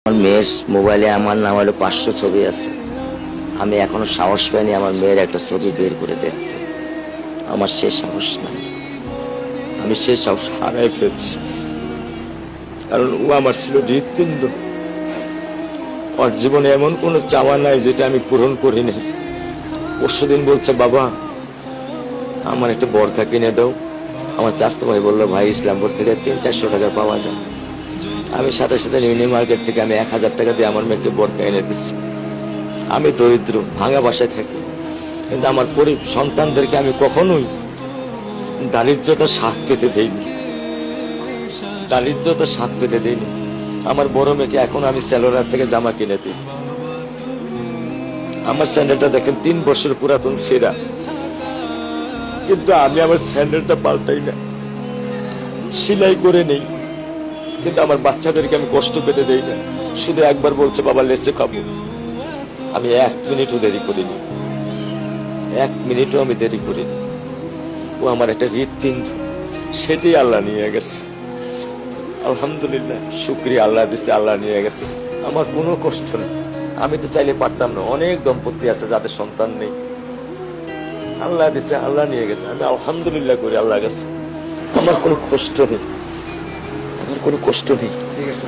আমার মেয়ের মোবাইলে আমার নাম হলো 500 ছবি আছে। আমি এখনো সাহস পাইনি আমার মেয়ের একটা ছবি বের করে দেখতে। আমার সে সাহস নাই, আমি সে সাহস হারাই ফেলছি। কারণ ও আমার ছিল হৃৎপিণ্ড। ওর জীবনে এমন কোনো চাওয়া নাই যেটা আমি পূরণ করিনি। পরশুদিন বলছে, বাবা আমার একটা বোরকা কিনে দাও। আমার চাচাতো ভাই বললো, ভাই ইসলামপুর থেকে 300-400 টাকা পাওয়া যায়। আমি সাথে সাথে নিউনি মার্কেট থেকে আমি 1000 টাকা দিয়ে আমার মেয়েকে বোরকা এনে দিচ্ছি। আমি দরিদ্র, ভাঙা বাসায় থাকি, কিন্তু আমার সন্তানদেরকে আমি কখনোই দারিদ্রতার স্বাদ পেতে দেইনি। দারিদ্রতার স্বাদ পেতে দেইনি। আমার বড় মেয়েকে এখন আমি সেলোরার থেকে জামা কিনে দিই। আমার স্যান্ডেলটা দেখেন 3 বছর পুরাতন ছেঁড়া, কিন্তু আমি আমার স্যান্ডেলটা পাল্টাই না, সেলাই করে নেই। কিন্তু আমার বাচ্চাদেরকে আমি কষ্ট পেতে দেই না। শুধু একবার বলছে, বাবা লেচে খাবো। আমি 1 মিনিটও দেরি করিনি, 1 মিনিটও আমি দেরি করিনি। ও আমার একটা হৃৎপিণ্ড, সেটাই আল্লাহ নিয়ে গেছে। আলহামদুলিল্লাহ, শুকরিয়া, আল্লাহ দিচ্ছে, আল্লাহ নিয়ে গেছে। আমার কোনো কষ্ট নেই। আমি তো চাইলে পারতাম না। অনেক দম্পতি আছে যাদের সন্তান নেই, আল্লাহ দিচ্ছে, আল্লাহ নিয়ে গেছে। আমি আলহামদুলিল্লাহ করি আল্লাহ গেছে। আমার কোনো কষ্ট নেই, আমার কোনো কষ্ট নেই। ঠিক আছে।